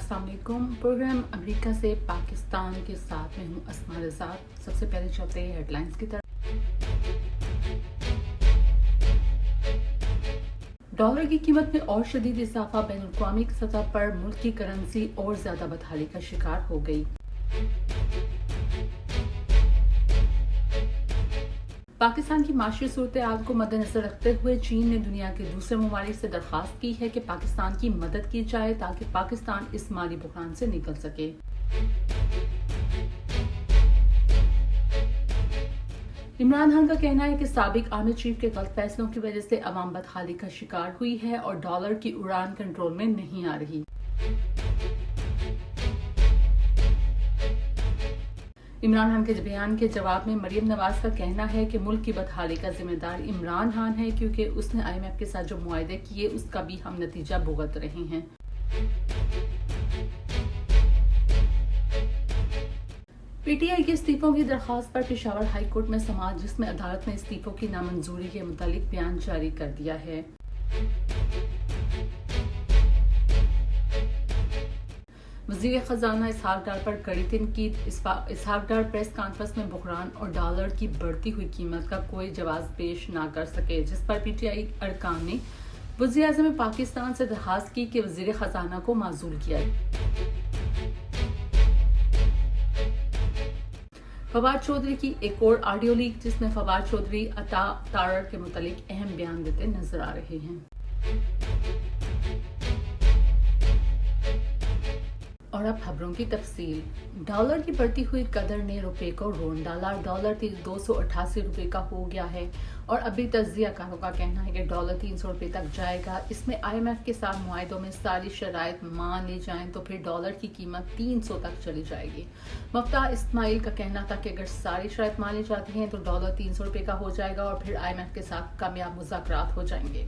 अस्सलाम वालेकुम। Programme America से पाकिस्तान के साथ में हूँ अस्मा रज़ा। सबसे पहले चलते हैं हेडलाइंस की तरफ। डॉलर की कीमत में और शदीद इजाफा, बैनुल-अक़वामी सतह पर मुल्क की करेंसी और ज्यादा बदहाली का शिकार हो गई। पाकिस्तान की माशी सूरत-ए-हाल को मद्देनजर रखते हुए चीन ने दुनिया के दूसरे ममालिक से दरख्वास्त की है कि पाकिस्तान की मदद की जाए ताकि पाकिस्तान इस माली बुहरान से निकल सके। इमरान खान का कहना है कि साबिक आर्मी चीफ के गलत फैसलों की वजह से अवाम बदहाली का शिकार हुई है और डॉलर की उड़ान कंट्रोल में नहीं आ रही। इमरान खान के बयान के जवाब में मरियम नवाज का कहना है कि मुल्क की बदहाली का जिम्मेदार इमरान खान है, क्योंकि उसने IMF के साथ जो मुआहदे किए उसका भी हम नतीजा भुगत रहे हैं। PTI के इस्तीफों की दरख्वास्त पर पेशावर हाई कोर्ट में समाअत, जिसमें अदालत ने इस्तीफों की नामंजूरी के मुतालिक बयान जारी कर दिया है। वज़ीर खजाना इसहाक डार पर कड़ी तनकीद। इसहाक डार प्रेस कॉन्फ्रेंस में बुहरान और डॉलर की बढ़ती हुई कीमत का कोई जवाब पेश ना कर सके, जिस पर PTI अरकान ने वज़ीर-ए-आज़म पाकिस्तान से दरख्वास्त की कि वज़ीर खजाना को माजूल किया। फवाद चौधरी की एक और ऑडियो लीक, जिसमें फवाद चौधरी अता तारर के मुतालिक अहम बयान देते नजर आ रहे हैं। और अब खबरों की तफसील। डॉलर की बढ़ती हुई कदर ने रुपए को रोन डाला। डॉलर 288 रुपए का हो गया है और अभी तज्जियाकारों का कहना है कि डॉलर 300 रुपए तक जाएगा। इसमें IMF के साथ मुआहदों में सारी शराइत मान ली जाएं तो फिर डॉलर की कीमत 300 तक चली जाएगी। मफ्ता इस्माइल का कहना था कि अगर सारी शराइत मान ली जाती हैं तो डॉलर 300 रुपए का हो जाएगा और फिर IMF के साथ कामयाब मुज़ाकरात हो जाएंगे।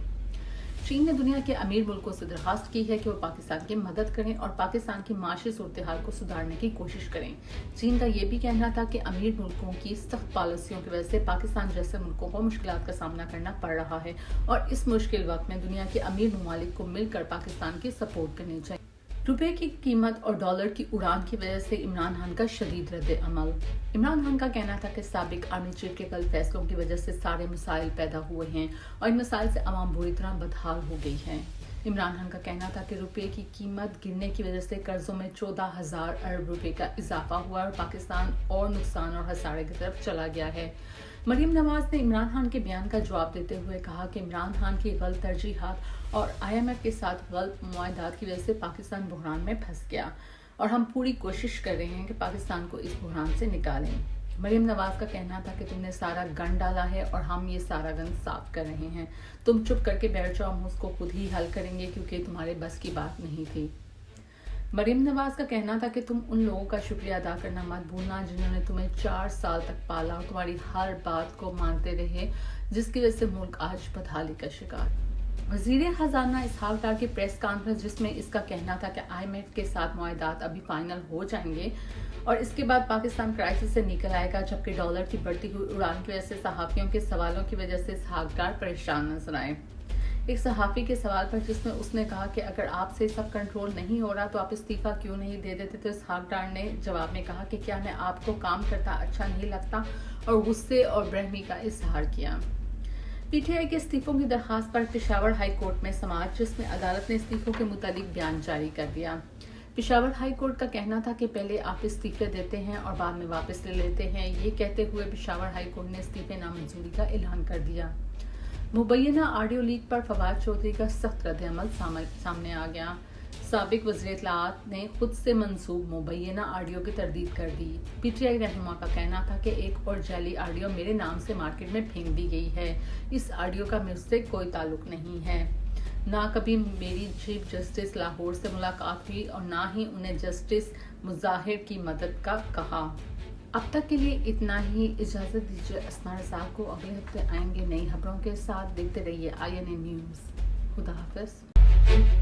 चीन ने दुनिया के अमीर मुल्कों से दरख्वास्त की है कि वो पाकिस्तान की मदद करें और पाकिस्तान की माशी सूरत-ए-हाल को सुधारने की कोशिश करें। चीन का ये भी कहना था कि अमीर मुल्कों की सख्त पॉलिसियों की वजह से पाकिस्तान जैसे मुल्कों को मुश्किलात का सामना करना पड़ रहा है और इस मुश्किल वक्त में दुनिया के अमीर ममालिक को मिलकर पाकिस्तान की सपोर्ट करनी चाहिए। रुपए की कीमत और डॉलर की उड़ान की वजह से इमरान खान का शदीद रद्द-ए-अमल। इमरान खान का कहना था कि साबिक आर्मी चीफ के गलत फैसलों की वजह से सारे मसाइल पैदा हुए हैं और इन मसाइल से अवाम बुरी तरह बदहाल हो गई है। इमरान खान का कहना था कि रुपए की कीमत गिरने की वजह से कर्जों में 14,000 अरब रुपए का इजाफा हुआ और पाकिस्तान और नुकसान और हसारे की तरफ चला गया है। मरियम नवाज ने इमरान खान के बयान का जवाब देते हुए कहा कि इमरान खान की गलत तरजीहात और IMF के साथ गलत मुआहदात की वजह से पाकिस्तान बुहरान में फंस गया और हम पूरी कोशिश कर रहे हैं कि पाकिस्तान को इस बुहरान से निकालें। मरियम नवाज का कहना था कि तुमने सारा गन डाला है और हम ये सारा गन साफ कर रहे हैं। तुम चुप करके बैठ जाओ, हम उसको खुद ही हल करेंगे क्योंकि तुम्हारे बस की बात नहीं थी। मरियम नवाज का कहना था कि तुम उन लोगों का शुक्रिया अदा करना मत भूलना जिन्होंने तुम्हें 4 साल तक पाला और तुम्हारी हर बात को मानते रहे, जिसकी वजह से मुल्क आज बदहाली का शिकार। वज़ीर खजाना इसहाक डार की प्रेस कॉन्फ्रेंस, जिसमें इसका कहना था कि IMF के साथ मुआहदात अभी फाइनल हो जाएंगे और इसके बाद पाकिस्तान क्राइसिस से निकल आएगा, जबकि डॉलर की बढ़ती हुई उड़ान की वजह से सहाफियों के सवालों की वजह से इसहाक डार परेशान नजर आए। एक सहाफी के सवाल पर जिसमें उसने कहा कि अगर आपसे सब कंट्रोल नहीं हो रहा तो आप इस्तीफा क्यों नहीं दे देते, तो इसहाक डार ने जवाब में कहा कि क्या मैं आपको काम करता अच्छा नहीं लगता, और गुस्से और बरहमी का इजहार किया। PTI के इस्तीफों की दरख्वास्त पर पेशावर हाई कोर्ट में समाअत, जिसमें अदालत ने इस्तीफों के मुतालिक बयान जारी कर दिया। पेशावर हाई कोर्ट का कहना था कि पहले आप इस्तीफे देते हैं और बाद में वापस ले लेते हैं। ये कहते हुए पेशावर हाई कोर्ट ने इस्तीफे नामंजूरी का ऐलान कर दिया। मुबैना ऑडियो लीक पर फवाद चौधरी का सख्त रद्द-ए-अमल सामने आ गया। साबिक वज़ीर इत्तलाआत ने खुद से मंसूब मुबैना ऑडियो की तरदीद कर दी। PTI रहनुमा का कहना था कि एक और जाली ऑडियो मेरे नाम से मार्केट में फेंक दी गई है। इस ऑडियो का मुझसे कोई ताल्लुक नहीं है। ना कभी मेरी चीफ जस्टिस लाहौर से मुलाकात हुई और ना ही उन्हें जस्टिस मुजाहिर की मदद का कहा। अब तक के लिए इतना ही। इजाज़त दीजिए। अस्मा रज़ा को अगले हफ्ते आएंगे नई खबरों के साथ। देखते रहिए INA न्यूज़। खुदा हाफ़िज़।